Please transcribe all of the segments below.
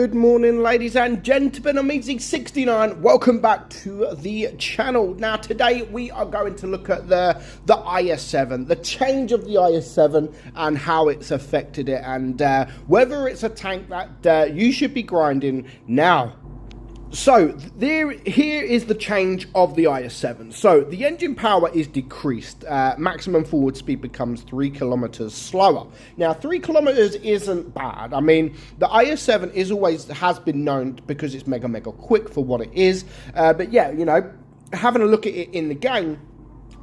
Good morning, ladies and gentlemen. I'm meadsyre69. Welcome back to the channel. Now, today we are going to look at the IS-7, the change of the IS-7 and how it's affected it, and whether it's a tank that you should be grinding now. So here is the change of the IS-7. So the engine power is decreased. Maximum forward speed becomes 3 kilometers slower. Now 3 kilometers isn't bad. I mean, the IS-7 has been known because it's mega quick for what it is. But yeah, you know, having a look at it in the game,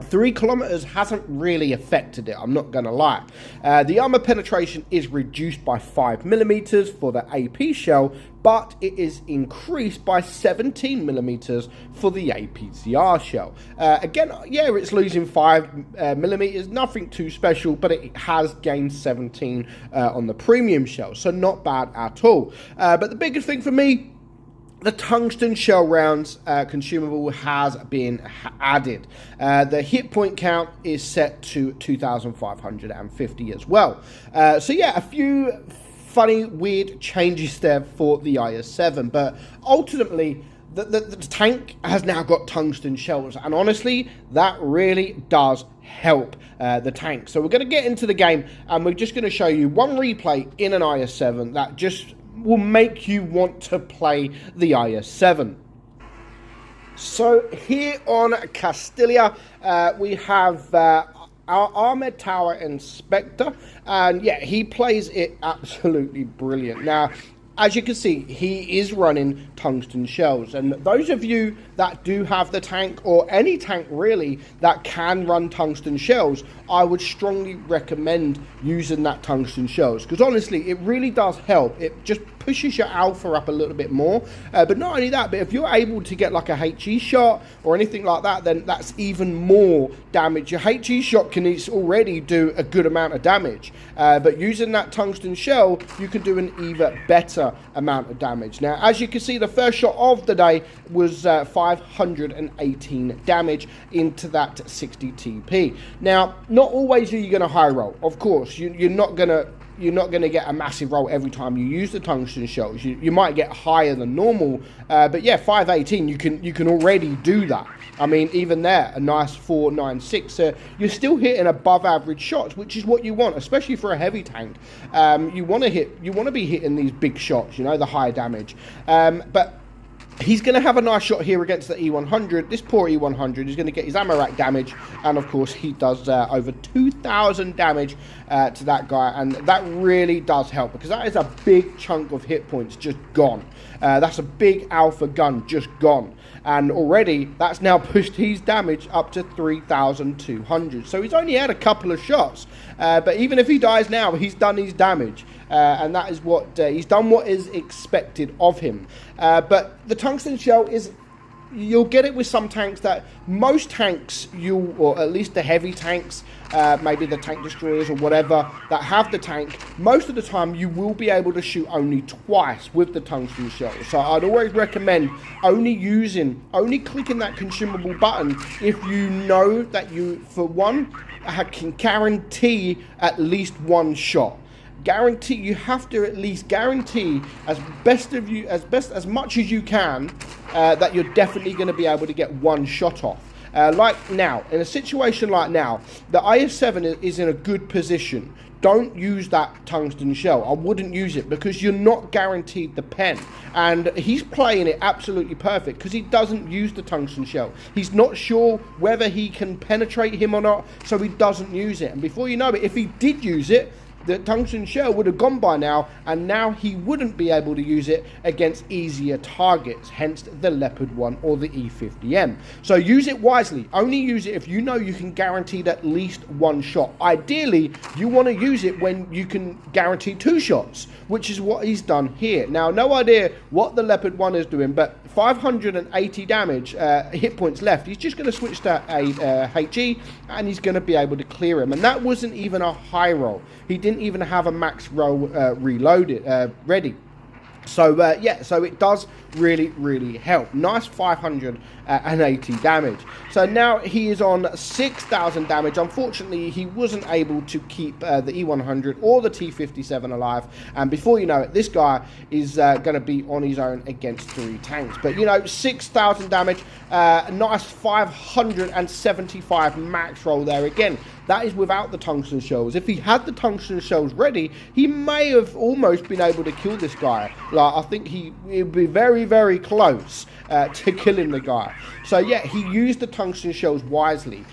3 kilometers hasn't really affected it, I'm not going to lie. The armor penetration is reduced by 5 millimeters for the AP shell, but it is increased by 17 millimeters for the APCR shell. Again, yeah, it's losing 5 millimeters, nothing too special, but it has gained 17 on the premium shell, so not bad at all. But the biggest thing for me, the tungsten shell rounds consumable has been added. The hit point count is set to 2,550 as well. So yeah, a few funny, weird changes there for the IS-7, but ultimately the tank has now got tungsten shells, and honestly, that really does help the tank. So we're going to get into the game, and we're just going to show you one replay in an IS-7 that just will make you want to play the IS-7. So here on Castilla, we have our Armored Tower Inspector, and yeah, he plays it absolutely brilliant. Now, as you can see, he is running tungsten shells, and those of you that do have the tank, or any tank really, that can run tungsten shells, I would strongly recommend using that tungsten shells, because honestly, it really does help. It just pushes your alpha up a little bit more, but not only that, but if you're able to get like a HE shot or anything like that, then that's even more damage. Your HE shot can already do a good amount of damage, but using that tungsten shell, you can do an even better amount of damage. Now, as you can see, the first shot of the day was 518 damage into that 60 TP. Now, not always are you going to high roll. Of course, you're not going to get a massive roll every time you use the tungsten shells. You might get higher than normal, but yeah, 518, you can already do that. I mean, even there, a nice 496. You're still hitting above average shots, which is what you want, especially for a heavy tank. You want to be hitting these big shots, you know, the high damage. But he's going to have a nice shot here against the E100. This poor E100 is going to get his ammo rack damage, and of course he does over 2,000 damage to that guy, and that really does help, because that is a big chunk of hit points just gone. That's a big alpha gun just gone, and already that's now pushed his damage up to 3,200. So he's only had a couple of shots, but even if he dies now, he's done his damage. And that is what he's done, what is expected of him. But the tungsten shell is, you'll get it with some tanks, that most tanks, or at least the heavy tanks, maybe the tank destroyers or whatever that have the tank, most of the time you will be able to shoot only twice with the tungsten shell. So I'd always recommend only clicking that consumable button if you know that you, for one, can guarantee at least one shot. You have to at least guarantee as much as you can that you're definitely going to be able to get one shot off. Like now, in a situation like now, the IS-7 is in a good position. Don't use that tungsten shell. I wouldn't use it, because you're not guaranteed the pen. And he's playing it absolutely perfect, because he doesn't use the tungsten shell. He's not sure whether he can penetrate him or not, so he doesn't use it. And before you know it, if he did use it, the tungsten shell would have gone by now, and now he wouldn't be able to use it against easier targets, hence the Leopard 1 or the E50M. So use it wisely. Only use it if you know you can guarantee at least one shot. Ideally, you want to use it when you can guarantee 2 shots, which is what he's done here. Now, no idea what the Leopard 1 is doing, but 580 damage, hit points left. He's just going to switch to a HE, and he's going to be able to clear him. And that wasn't even a high roll. He didn't even have a max roll ready. So yeah, so it does really help. Nice 580 damage. So now he is on 6,000 damage. Unfortunately, he wasn't able to keep the E100 or the T57 alive, and before you know it, this guy is going to be on his own against 3 tanks. But you know, 6,000 damage, nice 575 max roll there. Again, that is without the tungsten shells. If he had the tungsten shells ready, he may have almost been able to kill this guy. Like, I think he would be very close to killing the guy. So yeah, he used the tungsten shells wisely.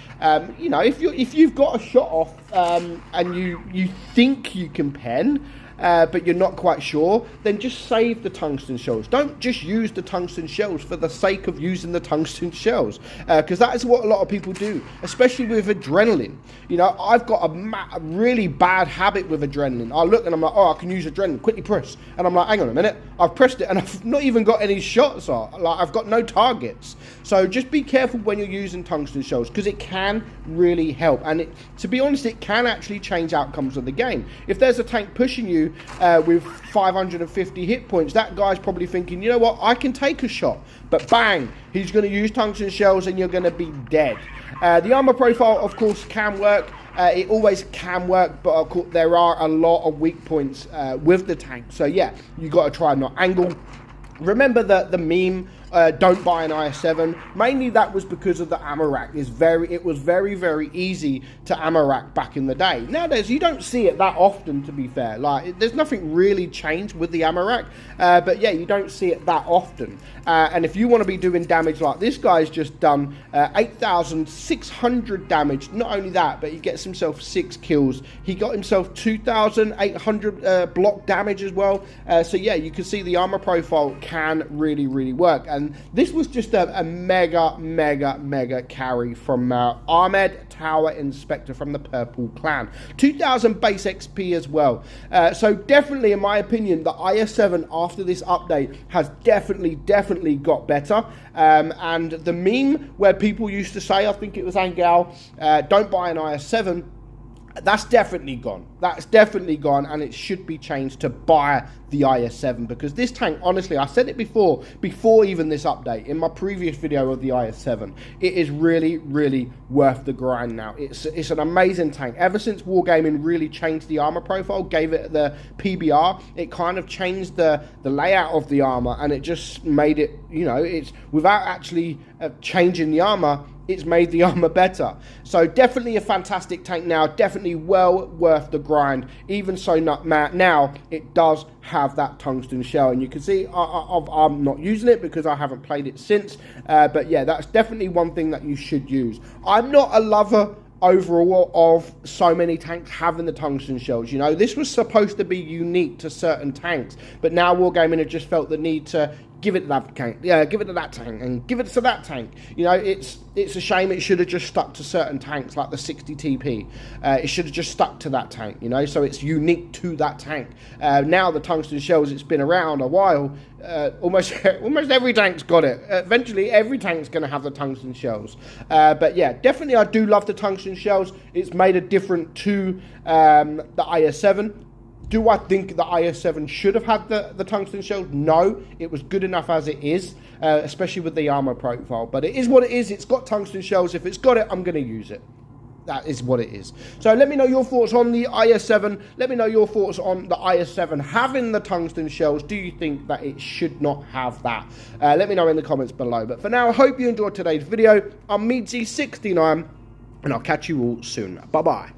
You know, if you've got a shot off and you think you can pen, but you're not quite sure, then just save the tungsten shells. Don't just use the tungsten shells for the sake of using the tungsten shells, because that is what a lot of people do, especially with adrenaline. You know, I've got a really bad habit with adrenaline. I look and I'm like, oh, I can use adrenaline, quickly press, and I'm like, hang on a minute, I've pressed it and I've not even got any shots on. Like, I've got no targets. So just be careful when you're using tungsten shells, because it can really help, and to be honest, it can actually change outcomes of the game. If there's a tank pushing you with 550 hit points, that guy's probably thinking, you know what, I can take a shot, but bang, he's going to use tungsten shells and you're going to be dead. The armor profile, of course, can work. It always can work, but of course there are a lot of weak points with the tank. So yeah, you got to try and not angle. Remember the meme, don't buy an IS-7. Mainly that was because of the ammo rack. It was very easy to ammo rack back in the day. Nowadays, you don't see it that often, to be fair. Like, there's nothing really changed with the ammo rack, but yeah, you don't see it that often. And if you want to be doing damage like this guy's just done, 8,600 damage. Not only that, but he gets himself 6 kills. He got himself 2,800 block damage as well. So yeah, you can see the armor profile can really work. And this was just a mega carry from Ahmed Tower Inspector from the Purple Clan. 2,000 base XP as well. So definitely, in my opinion, the IS-7 after this update has definitely got better. And the meme where people used to say, I think it was Angel, don't buy an IS-7, that's definitely gone. That's definitely gone, and it should be changed to buy the IS-7, because this tank, honestly, I said it before even this update, in my previous video of the IS-7, it is really worth the grind now. It's an amazing tank. Ever since Wargaming really changed the armor profile, gave it the PBR, it kind of changed the layout of the armor, and it just made it, you know, it's without actually changing the armor, it's made the armor better. So definitely a fantastic tank now, definitely well worth the grind. Even so, now it does have that tungsten shell, and you can see I'm not using it because I haven't played it since, but yeah, that's definitely one thing that you should use. I'm not a lover overall of so many tanks having the tungsten shells. You know, this was supposed to be unique to certain tanks, but now Wargaming have just felt the need to give it to that tank, yeah, give it to that tank, and give it to that tank. You know, it's a shame. It should have just stuck to certain tanks like the 60 TP. It should have just stuck to that tank, you know, so it's unique to that tank. Now the tungsten shells, it's been around a while, almost every tank's got it. Eventually every tank's going to have the tungsten shells. But yeah, definitely I do love the tungsten shells. It's made a difference to the IS-7. Do I think the IS-7 should have had the tungsten shells? No, it was good enough as it is, especially with the armor profile. But it is what it is. It's got tungsten shells. If it's got it, I'm going to use it. That is what it is. So let me know your thoughts on the IS-7. Let me know your thoughts on the IS-7 having the tungsten shells. Do you think that it should not have that? Let me know in the comments below. But for now, I hope you enjoyed today's video. I'm meadsy69, and I'll catch you all soon. Bye-bye.